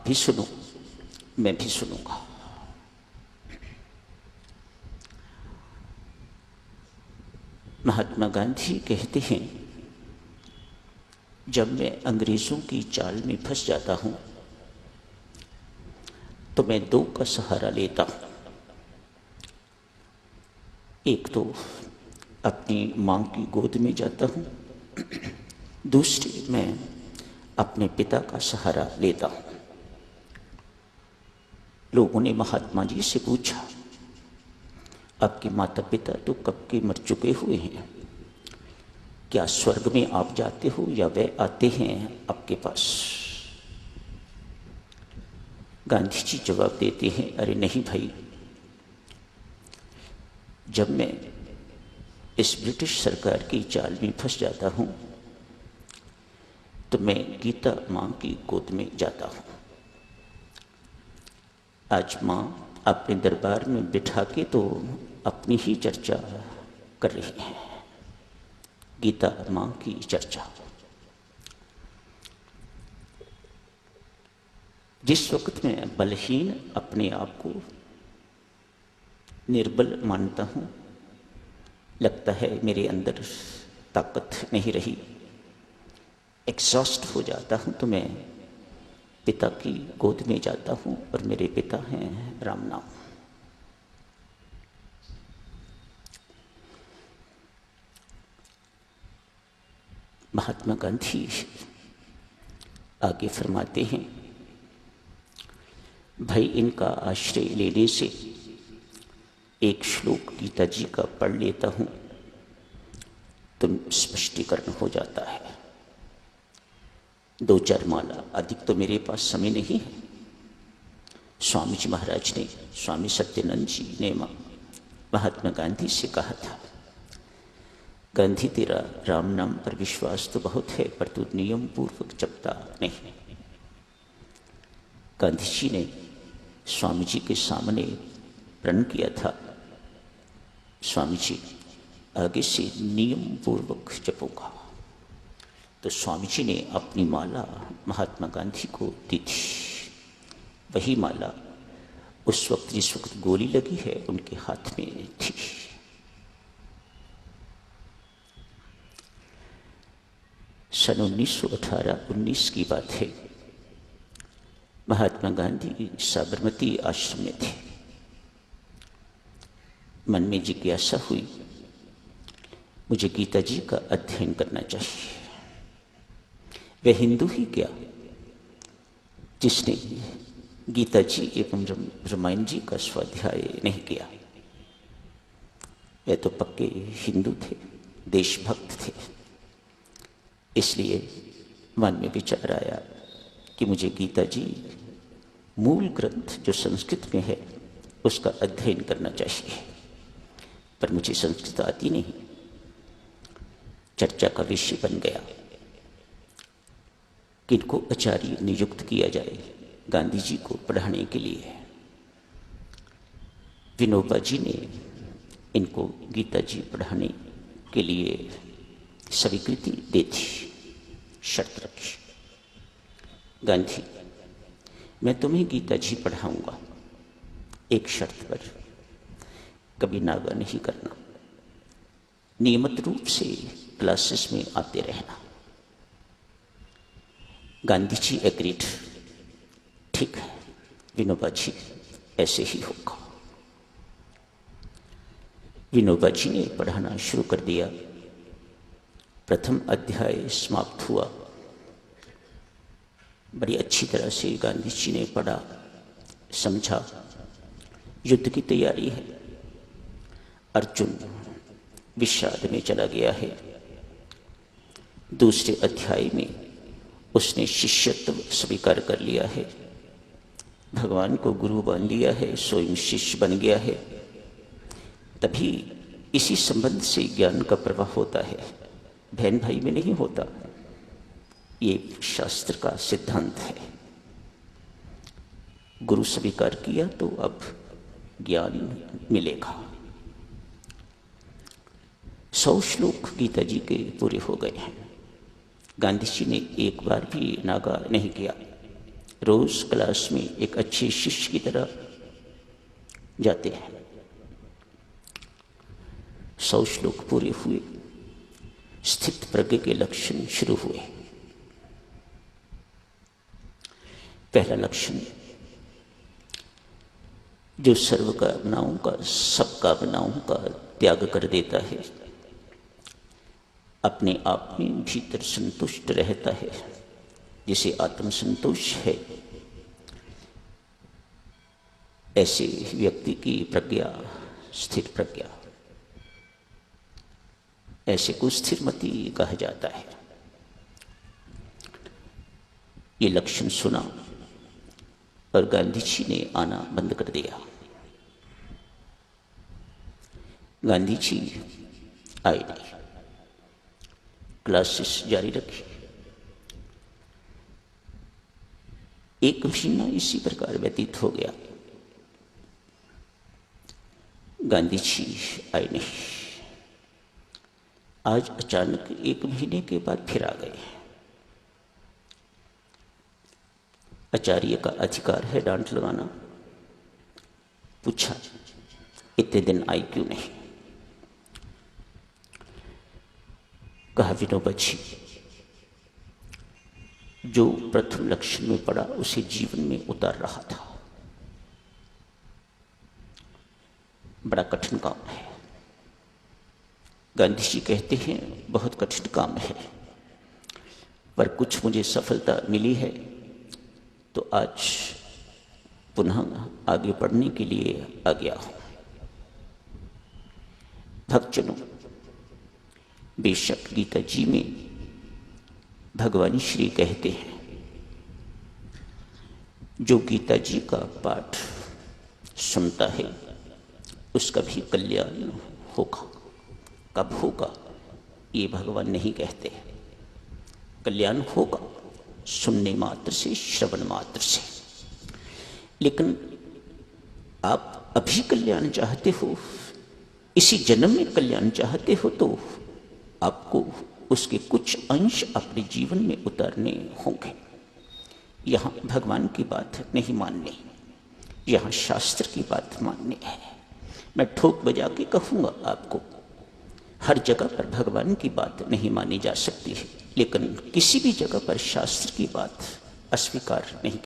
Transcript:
भी सुनो, मैं भी सुनूंगा। महात्मा गांधी कहते हैं, जब मैं अंग्रेज़ों की चाल में फंस जाता हूँ तो मैं दो का सहारा लेता हूँ। एक तो अपनी माँ की गोद में जाता हूँ, दूसरी मैं अपने पिता का सहारा लेता हूँ। लोगों ने महात्मा जी से पूछा, आपके माता पिता तो कब के मर चुके हुए हैं, क्या स्वर्ग में आप जाते हो या वे आते हैं आपके पास? गांधी जी जवाब देते हैं, अरे नहीं भाई, जब मैं इस ब्रिटिश सरकार की चाल में फंस जाता हूँ तो मैं गीता माँ की गोद में जाता हूँ। आज माँ अपने दरबार में बिठा के तो अपनी ही चर्चा कर रही हैं, गीता माँ की चर्चा। जिस वक्त मैं बलहीन अपने आप को निर्बल मानता हूँ, लगता है मेरे अंदर ताकत नहीं रही, एग्जॉस्ट हो जाता हूँ, तो मैं पिता की गोद में जाता हूँ और मेरे पिता हैं राम नाम। महात्मा गांधी आगे फरमाते हैं, भाई इनका आश्रय लेने से एक श्लोक गीता जी का पढ़ लेता हूँ तो स्पष्टीकरण हो जाता है। दो चार माला, अधिक तो मेरे पास समय नहीं है। स्वामी जी महाराज ने, स्वामी सत्यानंद जी ने महात्मा गांधी से कहा था, गांधी तेरा राम नाम पर विश्वास तो बहुत है पर तू नियम पूर्वक जपता नहीं। गांधी जी ने स्वामी जी के सामने प्रण किया था, स्वामी जी आगे से नियम पूर्वक जपूंगा। तो स्वामी जी ने अपनी माला महात्मा गांधी को दी थी। वही माला उस वक्त जिस वक्त गोली लगी है उनके हाथ में थी। सन 1918-19 की बात है। महात्मा गांधी साबरमती आश्रम में थे। मन में जिज्ञासा हुई, मुझे गीता जी का अध्ययन करना चाहिए। वह हिंदू ही क्या जिसने गीता जी एवं रामायण जी का स्वाध्याय नहीं किया। वे तो पक्के हिंदू थे, देशभक्त थे। इसलिए मन में विचार आया कि मुझे गीता जी मूल ग्रंथ जो संस्कृत में है उसका अध्ययन करना चाहिए, पर मुझे संस्कृत आती नहीं। चर्चा का विषय बन गया, किनको आचार्य नियुक्त किया जाए गांधी जी को पढ़ाने के लिए। विनोबा जी ने इनको गीता जी पढ़ाने के लिए स्वीकृति दी थी, शर्त रखी, गांधी मैं तुम्हें गीता जी पढ़ाऊंगा, एक शर्त पर, कभी नागा नहीं करना, नियमित रूप से क्लासेस में आते रहना। गांधी जी एग्रीड, ठीक है विनोबा जी, ऐसे ही होगा। विनोबा जी ने पढ़ाना शुरू कर दिया। प्रथम अध्याय समाप्त हुआ। बड़ी अच्छी तरह से गांधी जी ने पढ़ा, समझा। युद्ध की तैयारी है, अर्जुन विषाद में चला गया है। दूसरे अध्याय में उसने शिष्यत्व स्वीकार कर लिया है, भगवान को गुरु मान लिया है, स्वयं शिष्य बन गया है। तभी इसी संबंध से ज्ञान का प्रवाह होता है, बहन भाई में नहीं होता। ये शास्त्र का सिद्धांत है। गुरु स्वीकार किया तो अब ज्ञान मिलेगा। 100 श्लोक गीता जी के पूरे हो गए हैं। गांधी जी ने एक बार भी नागा नहीं किया। रोज क्लास में एक अच्छे शिष्य की तरह जाते हैं। 100 श्लोक पूरे हुए, स्थित प्रज्ञ के लक्षण शुरू हुए। पहला लक्षण, जो सर्व कामनाओं का, सब कामनाओं का त्याग कर देता है, अपने आप में भीतर संतुष्ट रहता है, जिसे आत्म संतोष है, ऐसे व्यक्ति की प्रज्ञा स्थिर प्रज्ञा, ऐसे को स्थिरमति कहा जाता है। ये लक्षण सुना और गांधी जी ने आना बंद कर दिया। गांधी जी आए नहीं, क्लासेस जारी रखी। एक महीना इसी प्रकार व्यतीत हो गया, गांधी जी आए नहीं। आज अचानक 1 महीने के बाद फिर आ गए। आचार्य का अधिकार है डांट लगाना। पूछा, इतने दिन आई क्यों नहीं? कहा, विनोबा जी, जो प्रथम लक्षण में पड़ा उसे जीवन में उतार रहा था। बड़ा कठिन काम है। गांधी जी कहते हैं बहुत कठिन काम है, पर कुछ मुझे सफलता मिली है, तो आज पुनः आगे बढ़ने के लिए आ गया हूं। भक्तजनों, बेशक गीता जी में भगवान श्री कहते हैं, जो गीता जी का पाठ सुनता है उसका भी कल्याण होगा। कब होगा ये भगवान नहीं कहते। कल्याण होगा सुनने मात्र से, श्रवण मात्र से। लेकिन आप अभी कल्याण चाहते हो, इसी जन्म में कल्याण चाहते हो, तो आपको उसके कुछ अंश अपने जीवन में उतारने होंगे। यहाँ भगवान की बात नहीं माननी, यहाँ शास्त्र की बात माननी है। मैं ठोक बजा के कहूँगा आपको, हर जगह पर भगवान की बात नहीं मानी जा सकती है, लेकिन किसी भी जगह पर शास्त्र की बात अस्वीकार नहीं